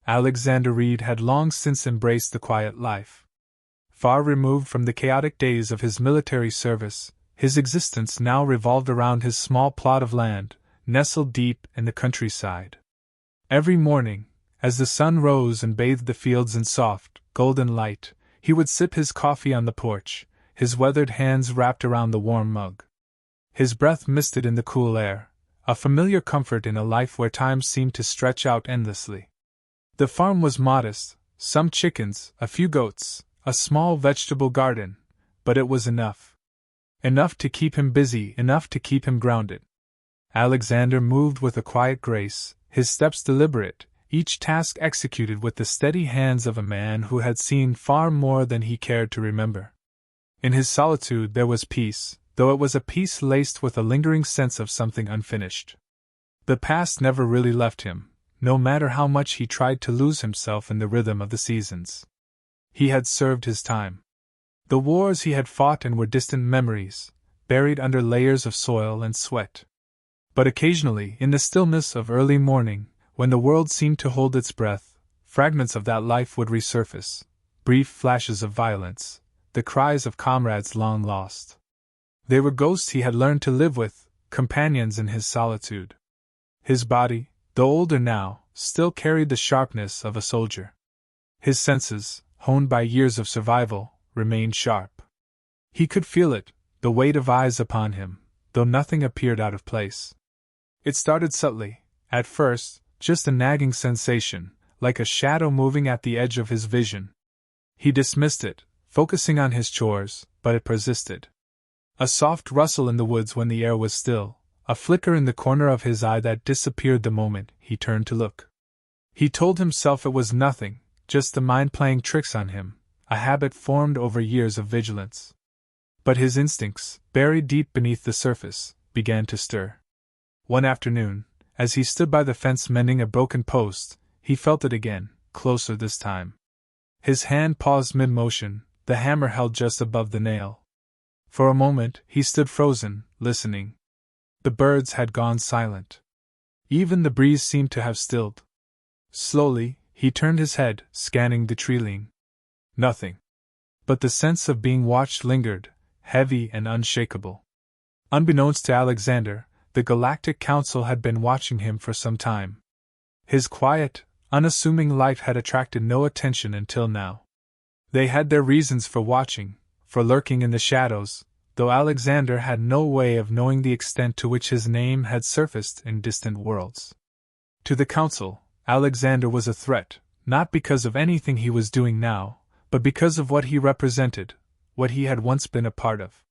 Alexander Reed had long since embraced the quiet life. Far removed from the chaotic days of his military service, his existence now revolved around his small plot of land, nestled deep in the countryside. Every morning, as the sun rose and bathed the fields in soft, golden light, he would sip his coffee on the porch, his weathered hands wrapped around the warm mug. His breath misted in the cool air, a familiar comfort in a life where time seemed to stretch out endlessly. The farm was modest, some chickens, a few goats, a small vegetable garden, but it was enough. Enough to keep him busy, enough to keep him grounded. Alexander moved with a quiet grace, his steps deliberate, each task executed with the steady hands of a man who had seen far more than he cared to remember. In his solitude there was peace, though it was a peace laced with a lingering sense of something unfinished. The past never really left him, no matter how much he tried to lose himself in the rhythm of the seasons. He had served his time. The wars he had fought were distant memories, buried under layers of soil and sweat. But occasionally, in the stillness of early morning, when the world seemed to hold its breath, fragments of that life would resurface, brief flashes of violence, the cries of comrades long lost. They were ghosts he had learned to live with, companions in his solitude. His body, though older now, still carried the sharpness of a soldier. His senses, honed by years of survival, remained sharp. He could feel it, the weight of eyes upon him, though nothing appeared out of place. It started subtly, at first, just a nagging sensation, like a shadow moving at the edge of his vision. He dismissed it, focusing on his chores, but it persisted. A soft rustle in the woods when the air was still, a flicker in the corner of his eye that disappeared the moment he turned to look. He told himself it was nothing, just the mind playing tricks on him, a habit formed over years of vigilance. But his instincts, buried deep beneath the surface, began to stir. One afternoon, as he stood by the fence mending a broken post, he felt it again, closer this time. His hand paused mid-motion, the hammer held just above the nail. For a moment, he stood frozen, listening. The birds had gone silent. Even the breeze seemed to have stilled. Slowly, he turned his head, scanning the tree-line. Nothing. But the sense of being watched lingered, heavy and unshakable. Unbeknownst to Alexander, the Galactic Council had been watching him for some time. His quiet, unassuming life had attracted no attention until now. They had their reasons for watching, for lurking in the shadows, though Alexander had no way of knowing the extent to which his name had surfaced in distant worlds. To the Council, Alexander was a threat, not because of anything he was doing now, but because of what he represented, what he had once been a part of.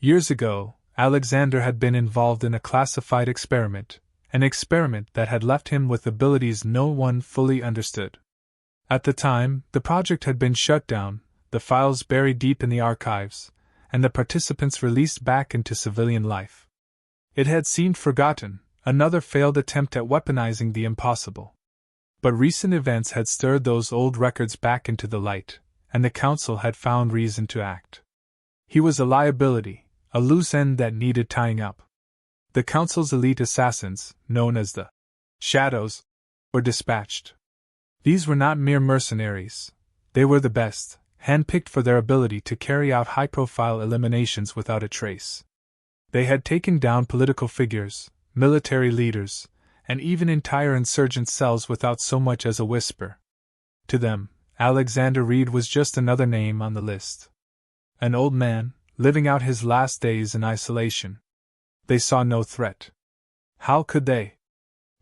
Years ago, Alexander had been involved in a classified experiment, an experiment that had left him with abilities no one fully understood. At the time, the project had been shut down, the files buried deep in the archives, and the participants released back into civilian life. It had seemed forgotten, another failed attempt at weaponizing the impossible. But recent events had stirred those old records back into the light, and the Council had found reason to act. He was a liability, a loose end that needed tying up. The Council's elite assassins, known as the Shadows, were dispatched. These were not mere mercenaries. They were the best, handpicked for their ability to carry out high-profile eliminations without a trace. They had taken down political figures, military leaders, and even entire insurgent cells without so much as a whisper. To them, Alexander Reed was just another name on the list. An old man, living out his last days in isolation. They saw no threat. How could they?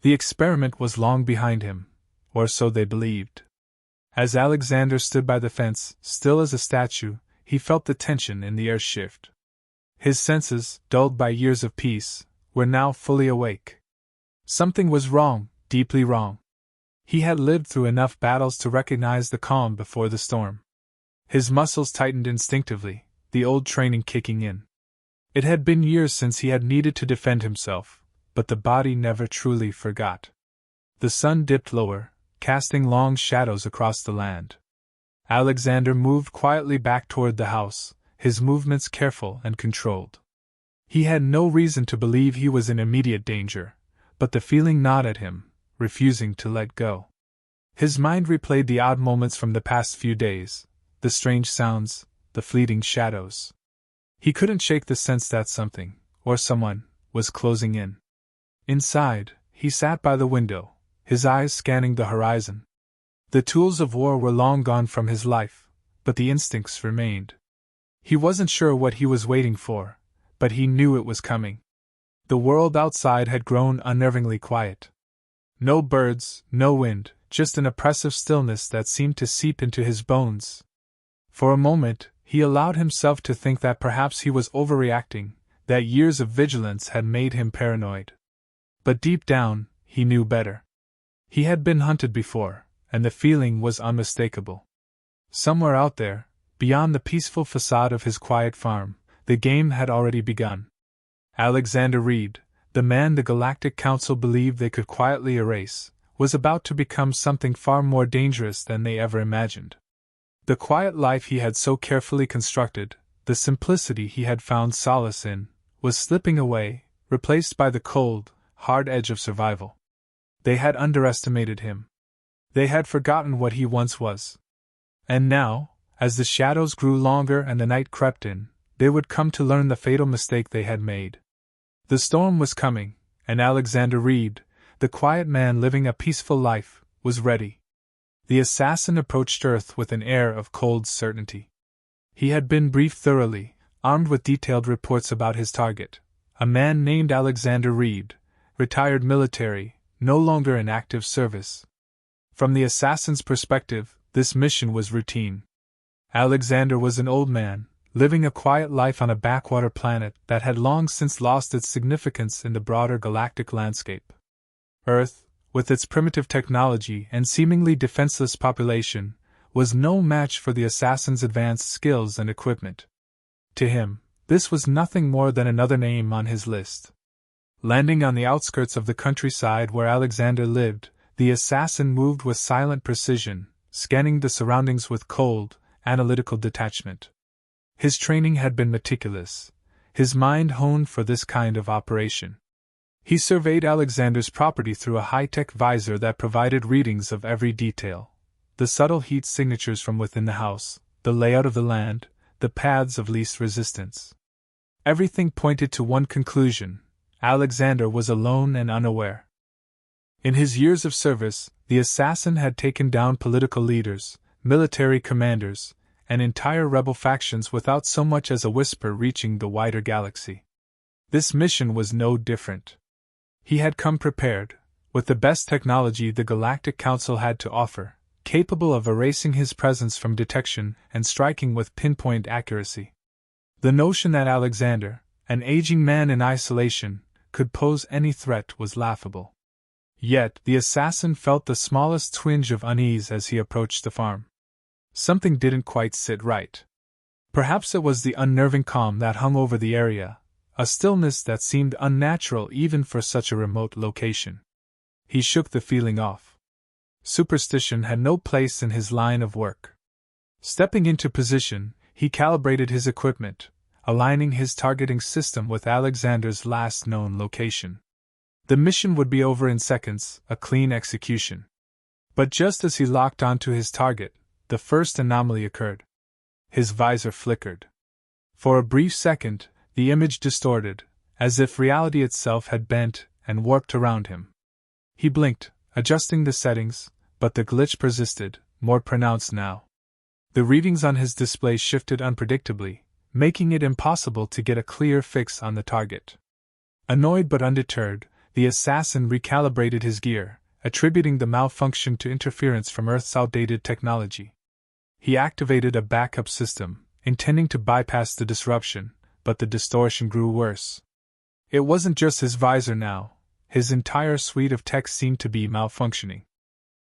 The experiment was long behind him, or so they believed. As Alexander stood by the fence, still as a statue, he felt the tension in the air shift. His senses, dulled by years of peace, were now fully awake. Something was wrong, deeply wrong. He had lived through enough battles to recognize the calm before the storm. His muscles tightened instinctively, the old training kicking in. It had been years since he had needed to defend himself, but the body never truly forgot. The sun dipped lower, casting long shadows across the land. Alexander moved quietly back toward the house, his movements careful and controlled. He had no reason to believe he was in immediate danger, but the feeling gnawed at him, refusing to let go. His mind replayed the odd moments from the past few days, the strange sounds, the fleeting shadows. He couldn't shake the sense that something, or someone, was closing in. Inside, he sat by the window, his eyes scanning the horizon. The tools of war were long gone from his life, but the instincts remained. He wasn't sure what he was waiting for, but he knew it was coming. The world outside had grown unnervingly quiet. No birds, no wind, just an oppressive stillness that seemed to seep into his bones. For a moment, he allowed himself to think that perhaps he was overreacting, that years of vigilance had made him paranoid. But deep down, he knew better. He had been hunted before, and the feeling was unmistakable. Somewhere out there, beyond the peaceful facade of his quiet farm, the game had already begun. Alexander Reed, the man the Galactic Council believed they could quietly erase, was about to become something far more dangerous than they ever imagined. The quiet life he had so carefully constructed, the simplicity he had found solace in, was slipping away, replaced by the cold, hard edge of survival. They had underestimated him. They had forgotten what he once was. And now, as the shadows grew longer and the night crept in, they would come to learn the fatal mistake they had made. The storm was coming, and Alexander Reed, the quiet man living a peaceful life, was ready. The assassin approached Earth with an air of cold certainty. He had been briefed thoroughly, armed with detailed reports about his target, a man named Alexander Reed, retired military, no longer in active service. From the assassin's perspective, this mission was routine. Alexander was an old man, living a quiet life on a backwater planet that had long since lost its significance in the broader galactic landscape. Earth, with its primitive technology and seemingly defenseless population, was no match for the assassin's advanced skills and equipment. To him, this was nothing more than another name on his list. Landing on the outskirts of the countryside where Alexander lived, the assassin moved with silent precision, scanning the surroundings with cold, analytical detachment. His training had been meticulous, his mind honed for this kind of operation. He surveyed Alexander's property through a high-tech visor that provided readings of every detail: the subtle heat signatures from within the house, the layout of the land, the paths of least resistance. Everything pointed to one conclusion: Alexander was alone and unaware. In his years of service, the assassin had taken down political leaders, military commanders, and entire rebel factions without so much as a whisper reaching the wider galaxy. This mission was no different. He had come prepared, with the best technology the Galactic Council had to offer, capable of erasing his presence from detection and striking with pinpoint accuracy. The notion that Alexander, an aging man in isolation, could pose any threat was laughable. Yet the assassin felt the smallest twinge of unease as he approached the farm. Something didn't quite sit right. Perhaps it was the unnerving calm that hung over the area, a stillness that seemed unnatural even for such a remote location. He shook the feeling off. Superstition had no place in his line of work. Stepping into position, he calibrated his equipment, aligning his targeting system with Alexander's last known location. The mission would be over in seconds, a clean execution. But just as he locked onto his target, the first anomaly occurred. His visor flickered. For a brief second, the image distorted, as if reality itself had bent and warped around him. He blinked, adjusting the settings, but the glitch persisted, more pronounced now. The readings on his display shifted unpredictably, making it impossible to get a clear fix on the target. Annoyed but undeterred, the assassin recalibrated his gear, attributing the malfunction to interference from Earth's outdated technology. He activated a backup system, intending to bypass the disruption, but the distortion grew worse. It wasn't just his visor now, his entire suite of tech seemed to be malfunctioning.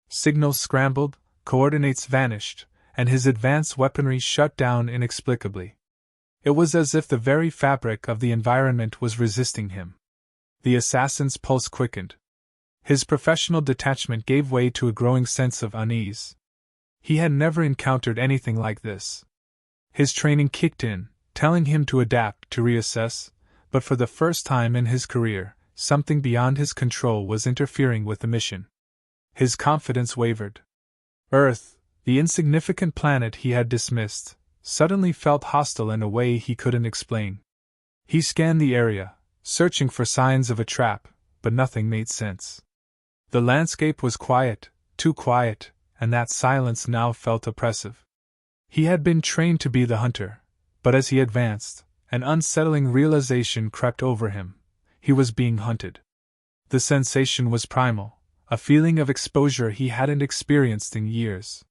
Signals scrambled, coordinates vanished, and his advanced weaponry shut down inexplicably. It was as if the very fabric of the environment was resisting him. The assassin's pulse quickened. His professional detachment gave way to a growing sense of unease. He had never encountered anything like this. His training kicked in, telling him to adapt, to reassess, but for the first time in his career, something beyond his control was interfering with the mission. His confidence wavered. Earth, the insignificant planet he had dismissed, suddenly felt hostile in a way he couldn't explain. He scanned the area, searching for signs of a trap, but nothing made sense. The landscape was quiet, too quiet, and that silence now felt oppressive. He had been trained to be the hunter, but as he advanced, an unsettling realization crept over him. He was being hunted. The sensation was primal, a feeling of exposure he hadn't experienced in years.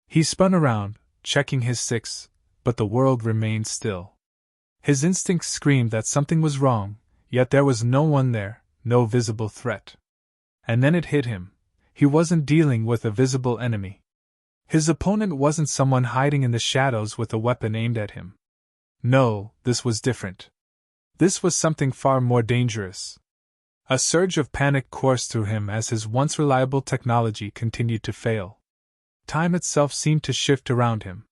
He spun around, checking his six, but the world remained still. His instincts screamed that something was wrong, yet there was no one there, no visible threat. And then it hit him. He wasn't dealing with a visible enemy. His opponent wasn't someone hiding in the shadows with a weapon aimed at him. No, this was different. This was something far more dangerous. A surge of panic coursed through him as his once reliable technology continued to fail. Time itself seemed to shift around him.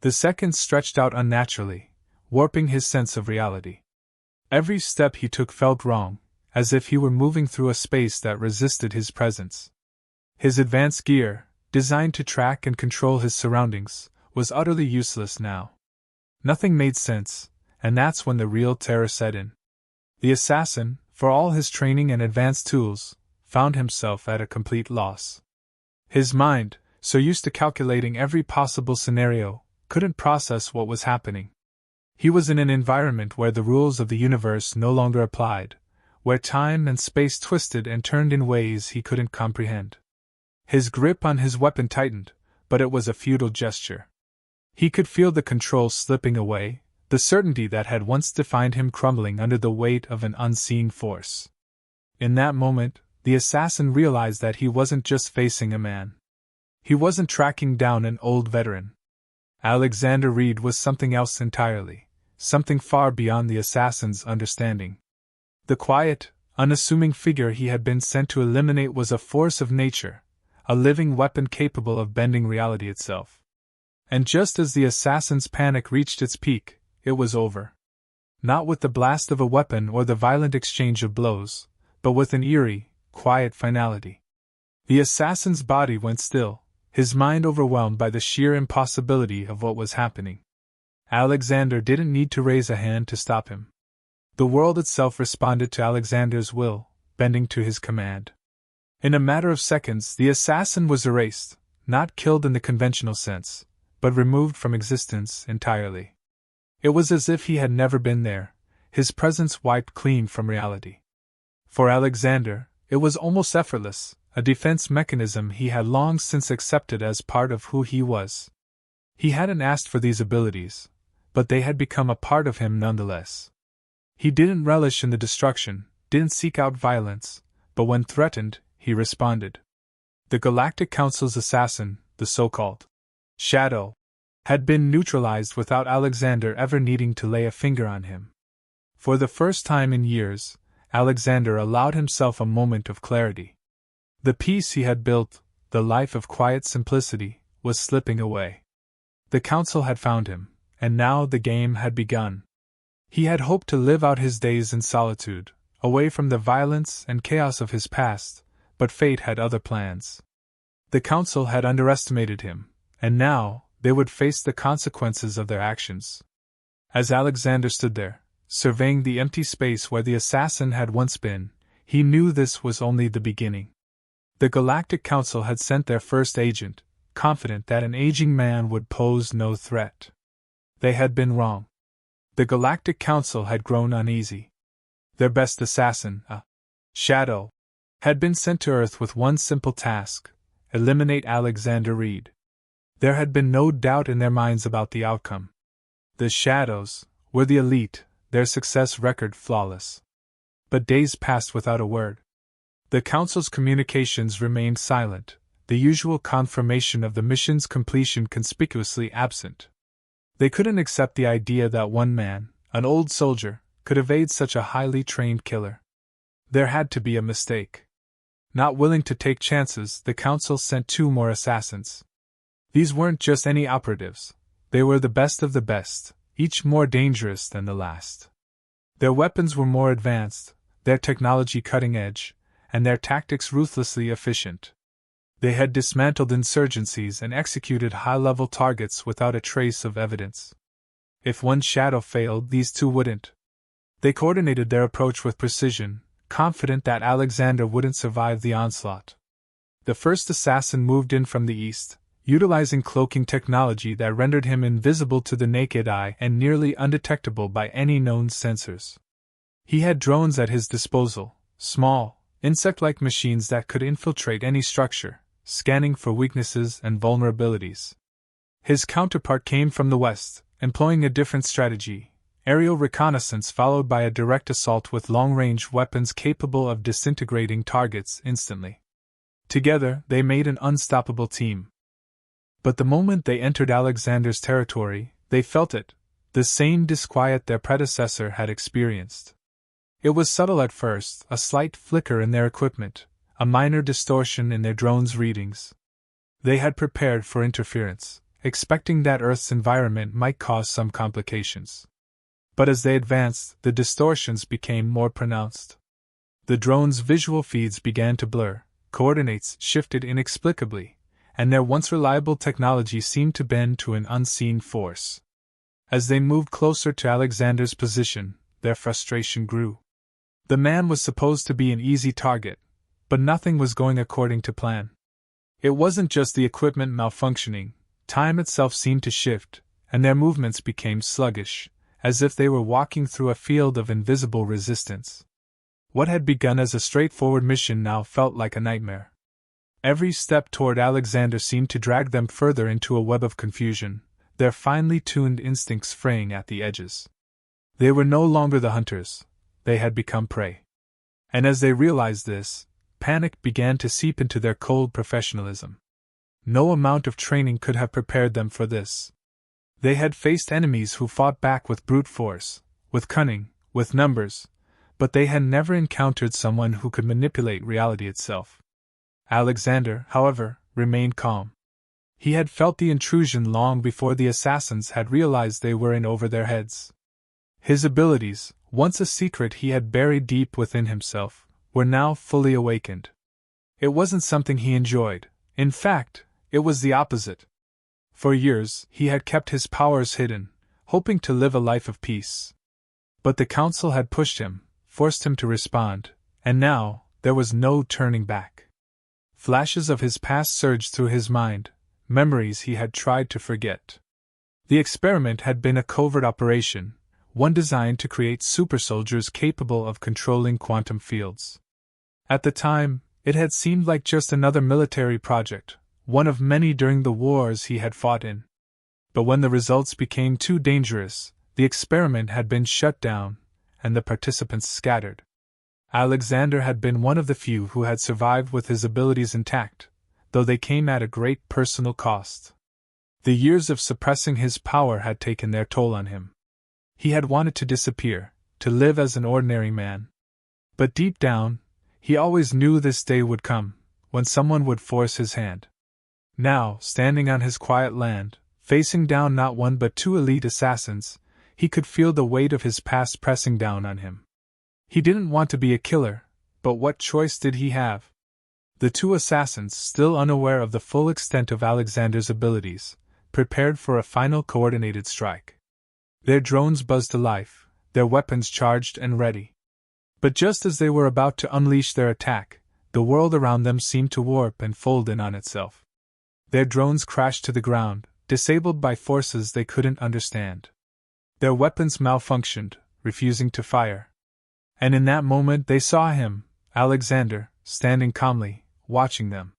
The seconds stretched out unnaturally, warping his sense of reality. Every step he took felt wrong, as if he were moving through a space that resisted his presence. His advanced gear, designed to track and control his surroundings, was utterly useless now. Nothing made sense, and that's when the real terror set in. The assassin, for all his training and advanced tools, found himself at a complete loss. His mind, so used to calculating every possible scenario, couldn't process what was happening. He was in an environment where the rules of the universe no longer applied, where time and space twisted and turned in ways he couldn't comprehend. His grip on his weapon tightened, but it was a futile gesture. He could feel the control slipping away, the certainty that had once defined him crumbling under the weight of an unseen force. In that moment, the assassin realized that he wasn't just facing a man. He wasn't tracking down an old veteran. Alexander Reed was something else entirely, something far beyond the assassin's understanding. The quiet, unassuming figure he had been sent to eliminate was a force of nature, a living weapon capable of bending reality itself. And just as the assassin's panic reached its peak, it was over. Not with the blast of a weapon or the violent exchange of blows, but with an eerie, quiet finality. The assassin's body went still, his mind overwhelmed by the sheer impossibility of what was happening. Alexander didn't need to raise a hand to stop him. The world itself responded to Alexander's will, bending to his command. In a matter of seconds, the assassin was erased, not killed in the conventional sense, but removed from existence entirely. It was as if he had never been there, his presence wiped clean from reality. For Alexander, it was almost effortless, a defense mechanism he had long since accepted as part of who he was. He hadn't asked for these abilities, but they had become a part of him nonetheless. He didn't relish in the destruction, didn't seek out violence, but when threatened, he responded. The Galactic Council's assassin, the so-called Shadow, had been neutralized without Alexander ever needing to lay a finger on him. For the first time in years, Alexander allowed himself a moment of clarity. The peace he had built, the life of quiet simplicity, was slipping away. The Council had found him, and now the game had begun. He had hoped to live out his days in solitude, away from the violence and chaos of his past, but fate had other plans. The Council had underestimated him, and now they would face the consequences of their actions. As Alexander stood there, surveying the empty space where the assassin had once been, he knew this was only the beginning. The Galactic Council had sent their first agent, confident that an aging man would pose no threat. They had been wrong. The Galactic Council had grown uneasy. Their best assassin, a Shadow, had been sent to Earth with one simple task: eliminate Alexander Reed. There had been no doubt in their minds about the outcome. The Shadows were the elite, their success record flawless. But days passed without a word. The Council's communications remained silent, the usual confirmation of the mission's completion conspicuously absent. They couldn't accept the idea that one man, an old soldier, could evade such a highly trained killer. There had to be a mistake. Not willing to take chances, the Council sent 2 more assassins. These weren't just any operatives, they were the best of the best, each more dangerous than the last. Their weapons were more advanced, their technology cutting edge, and their tactics ruthlessly efficient. They had dismantled insurgencies and executed high-level targets without a trace of evidence. If one shadow failed, these two wouldn't. They coordinated their approach with precision, confident that Alexander wouldn't survive the onslaught. The first assassin moved in from the east, utilizing cloaking technology that rendered him invisible to the naked eye and nearly undetectable by any known sensors. He had drones at his disposal, small, insect-like machines that could infiltrate any structure, scanning for weaknesses and vulnerabilities. His counterpart came from the west, employing a different strategy: aerial reconnaissance followed by a direct assault with long-range weapons capable of disintegrating targets instantly. Together, they made an unstoppable team. But the moment they entered Alexander's territory, they felt it, the same disquiet their predecessor had experienced. It was subtle at first, a slight flicker in their equipment, a minor distortion in their drone's readings. They had prepared for interference, expecting that Earth's environment might cause some complications. But as they advanced, the distortions became more pronounced. The drone's visual feeds began to blur, coordinates shifted inexplicably, and their once reliable technology seemed to bend to an unseen force. As they moved closer to Alexander's position, their frustration grew. The man was supposed to be an easy target, but nothing was going according to plan. It wasn't just the equipment malfunctioning, time itself seemed to shift, and their movements became sluggish, as if they were walking through a field of invisible resistance. What had begun as a straightforward mission now felt like a nightmare. Every step toward Alexander seemed to drag them further into a web of confusion, their finely tuned instincts fraying at the edges. They were no longer the hunters, they had become prey. And as they realized this, panic began to seep into their cold professionalism. No amount of training could have prepared them for this. They had faced enemies who fought back with brute force, with cunning, with numbers, but they had never encountered someone who could manipulate reality itself. Alexander, however, remained calm. He had felt the intrusion long before the assassins had realized they were in over their heads. His abilities, once a secret he had buried deep within himself, were now fully awakened. It wasn't something he enjoyed. In fact, it was the opposite. For years, he had kept his powers hidden, hoping to live a life of peace. But the council had pushed him, forced him to respond, and now, there was no turning back. Flashes of his past surged through his mind, memories he had tried to forget. The experiment had been a covert operation, one designed to create super-soldiers capable of controlling quantum fields. At the time, it had seemed like just another military project, one of many during the wars he had fought in. But when the results became too dangerous, the experiment had been shut down, and the participants scattered. Alexander had been one of the few who had survived with his abilities intact, though they came at a great personal cost. The years of suppressing his power had taken their toll on him. He had wanted to disappear, to live as an ordinary man. But deep down, he always knew this day would come, when someone would force his hand. Now, standing on his quiet land, facing down not one but two elite assassins, he could feel the weight of his past pressing down on him. He didn't want to be a killer, but what choice did he have? The two assassins, still unaware of the full extent of Alexander's abilities, prepared for a final coordinated strike. Their drones buzzed to life, their weapons charged and ready. But just as they were about to unleash their attack, the world around them seemed to warp and fold in on itself. Their drones crashed to the ground, disabled by forces they couldn't understand. Their weapons malfunctioned, refusing to fire. And in that moment they saw him, Alexander, standing calmly, watching them.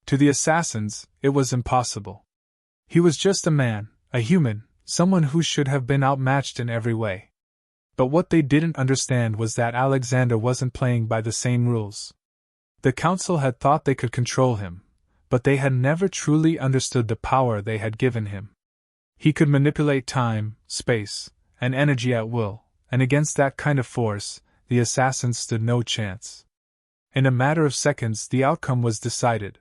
To the assassins, it was impossible. He was just a man, a human, someone who should have been outmatched in every way. But what they didn't understand was that Alexander wasn't playing by the same rules. The council had thought they could control him, but they had never truly understood the power they had given him. He could manipulate time, space, and energy at will, and against that kind of force, the assassins stood no chance. In a matter of seconds, the outcome was decided.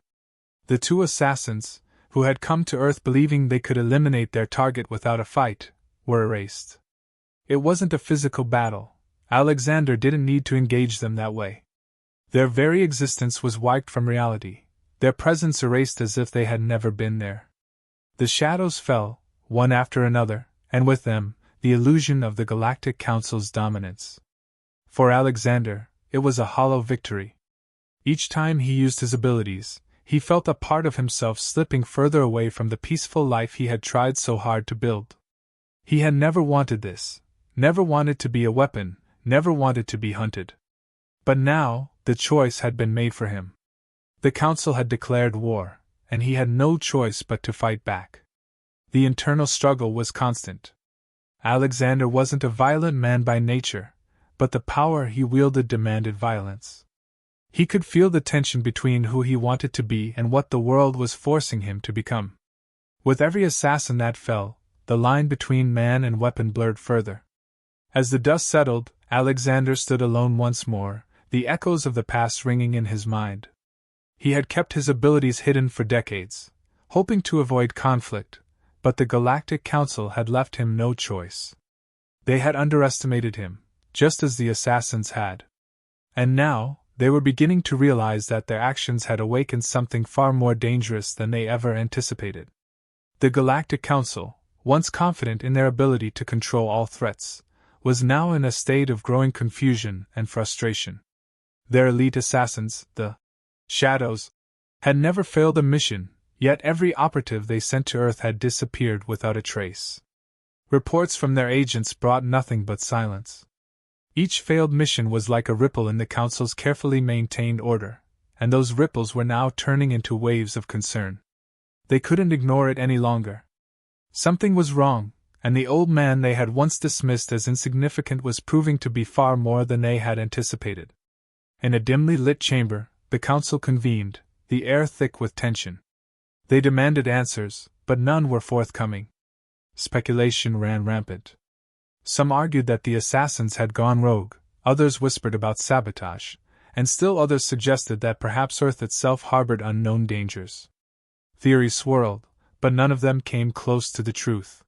The two assassins, who had come to Earth believing they could eliminate their target without a fight, were erased. It wasn't a physical battle. Alexander didn't need to engage them that way. Their very existence was wiped from reality. their presence erased as if they had never been there. The shadows fell, one after another, and with them, the illusion of the Galactic Council's dominance. For Alexander, it was a hollow victory. Each time he used his abilities, he felt a part of himself slipping further away from the peaceful life he had tried so hard to build. He had never wanted this, never wanted to be a weapon, never wanted to be hunted. But now, the choice had been made for him. The Council had declared war, and he had no choice but to fight back. The internal struggle was constant. Alexander wasn't a violent man by nature, but the power he wielded demanded violence. He could feel the tension between who he wanted to be and what the world was forcing him to become. With every assassin that fell, the line between man and weapon blurred further. As the dust settled, Alexander stood alone once more, the echoes of the past ringing in his mind. He had kept his abilities hidden for decades, hoping to avoid conflict, but the Galactic Council had left him no choice. They had underestimated him, just as the assassins had. And now, they were beginning to realize that their actions had awakened something far more dangerous than they ever anticipated. The Galactic Council, once confident in their ability to control all threats, was now in a state of growing confusion and frustration. Their elite assassins, the Shadows, had never failed a mission, yet every operative they sent to Earth had disappeared without a trace. Reports from their agents brought nothing but silence. Each failed mission was like a ripple in the Council's carefully maintained order, and those ripples were now turning into waves of concern. They couldn't ignore it any longer. Something was wrong, and the old man they had once dismissed as insignificant was proving to be far more than they had anticipated. In a dimly lit chamber, the Council convened, the air thick with tension. They demanded answers, but none were forthcoming. Speculation ran rampant. Some argued that the assassins had gone rogue, others whispered about sabotage, and still others suggested that perhaps Earth itself harbored unknown dangers. Theories swirled, but none of them came close to the truth.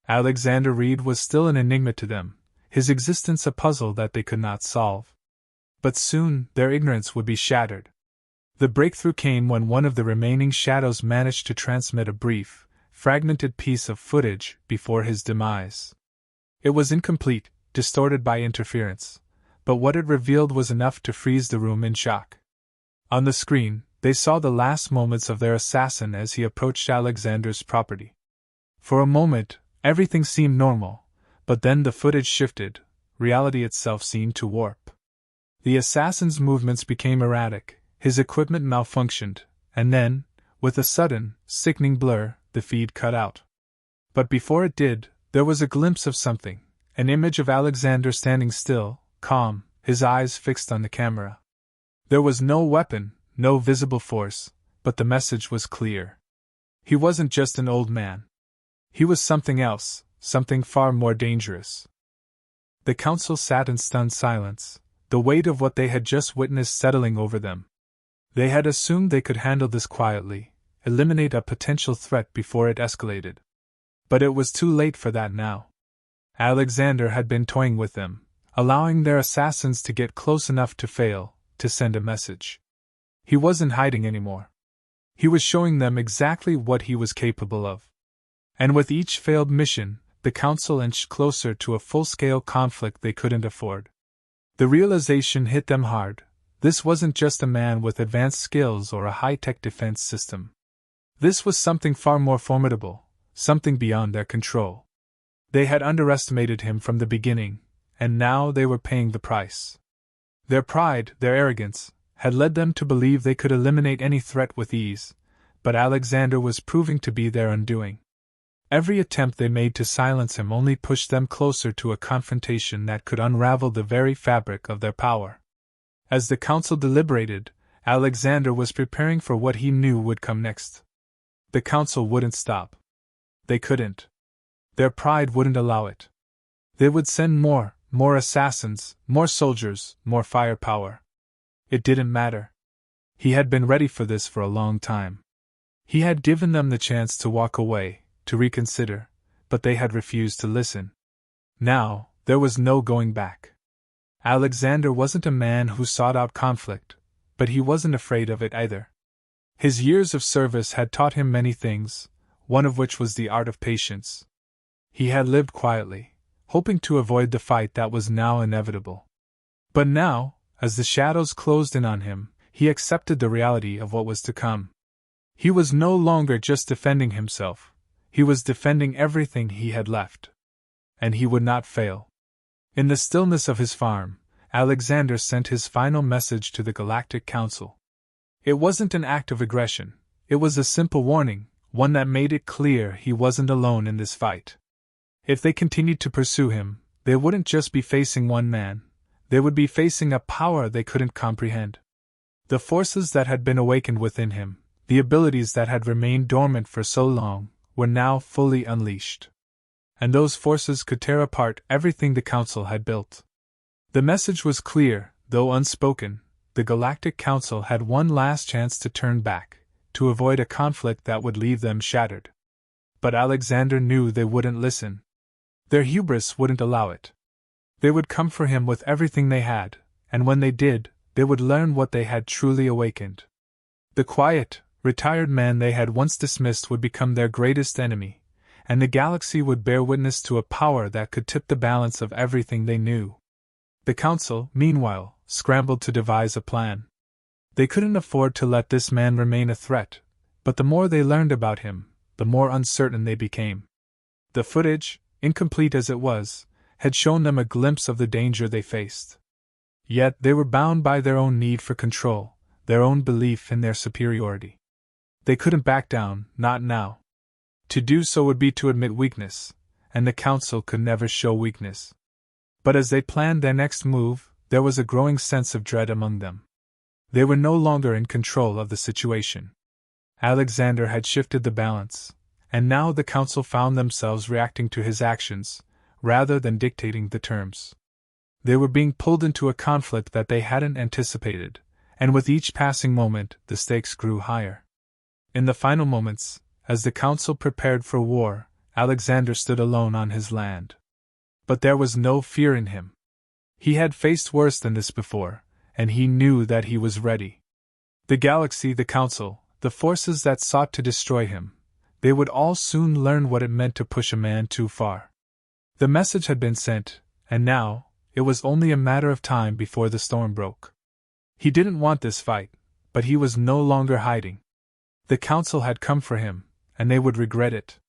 Alexander Reed was still an enigma to them, his existence a puzzle that they could not solve. But soon, their ignorance would be shattered. The breakthrough came when one of the remaining shadows managed to transmit a brief, fragmented piece of footage before his demise. It was incomplete, distorted by interference, but what it revealed was enough to freeze the room in shock. On the screen, they saw the last moments of their assassin as he approached Alexander's property. For a moment, everything seemed normal, but then the footage shifted, reality itself seemed to warp. The assassin's movements became erratic, his equipment malfunctioned, and then, with a sudden, sickening blur, the feed cut out. But before it did, there was a glimpse of something, an image of Alexander standing still, calm, his eyes fixed on the camera. There was no weapon, no visible force, but the message was clear. He wasn't just an old man. He was something else, something far more dangerous. The Council sat in stunned silence, the weight of what they had just witnessed settling over them. They had assumed they could handle this quietly, eliminate a potential threat before it escalated. But it was too late for that now. Alexander had been toying with them, allowing their assassins to get close enough to fail, to send a message. He wasn't hiding anymore. He was showing them exactly what he was capable of. And with each failed mission, the Council inched closer to a full-scale conflict they couldn't afford. The realization hit them hard. This wasn't just a man with advanced skills or a high-tech defense system. This was something far more formidable, something beyond their control. They had underestimated him from the beginning, and now they were paying the price. Their pride, their arrogance, had led them to believe they could eliminate any threat with ease, but Alexander was proving to be their undoing. Every attempt they made to silence him only pushed them closer to a confrontation that could unravel the very fabric of their power. As the Council deliberated, Alexander was preparing for what he knew would come next. The Council wouldn't stop. They couldn't. Their pride wouldn't allow it. They would send more assassins, more soldiers, more firepower. It didn't matter. He had been ready for this for a long time. He had given them the chance to walk away, to reconsider, but they had refused to listen. Now, there was no going back. Alexander wasn't a man who sought out conflict, but he wasn't afraid of it either. His years of service had taught him many things, one of which was the art of patience. He had lived quietly, hoping to avoid the fight that was now inevitable. But now, as the shadows closed in on him, he accepted the reality of what was to come. He was no longer just defending himself, he was defending everything he had left. And he would not fail. In the stillness of his farm, Alexander sent his final message to the Galactic Council. It wasn't an act of aggression, it was a simple warning, one that made it clear he wasn't alone in this fight. If they continued to pursue him, they wouldn't just be facing one man, they would be facing a power they couldn't comprehend. The forces that had been awakened within him, the abilities that had remained dormant for so long, were now fully unleashed. And those forces could tear apart everything the Council had built. The message was clear, though unspoken. The Galactic Council had one last chance to turn back, to avoid a conflict that would leave them shattered. But Alexander knew they wouldn't listen. Their hubris wouldn't allow it. They would come for him with everything they had, and when they did, they would learn what they had truly awakened. The quiet, retired man they had once dismissed would become their greatest enemy, and the galaxy would bear witness to a power that could tip the balance of everything they knew. The Council, meanwhile, scrambled to devise a plan. They couldn't afford to let this man remain a threat, but the more they learned about him, the more uncertain they became. The footage, incomplete as it was, had shown them a glimpse of the danger they faced. Yet they were bound by their own need for control, their own belief in their superiority. They couldn't back down, not now. To do so would be to admit weakness, and the Council could never show weakness. But as they planned their next move, there was a growing sense of dread among them. They were no longer in control of the situation. Alexander had shifted the balance, and now the Council found themselves reacting to his actions, rather than dictating the terms. They were being pulled into a conflict that they hadn't anticipated, and with each passing moment, the stakes grew higher. In the final moments, as the Council prepared for war, Alexander stood alone on his land. But there was no fear in him. He had faced worse than this before, and he knew that he was ready. The galaxy, the Council, the forces that sought to destroy him, they would all soon learn what it meant to push a man too far. The message had been sent, and now, it was only a matter of time before the storm broke. He didn't want this fight, but he was no longer hiding. The Council had come for him, and they would regret it.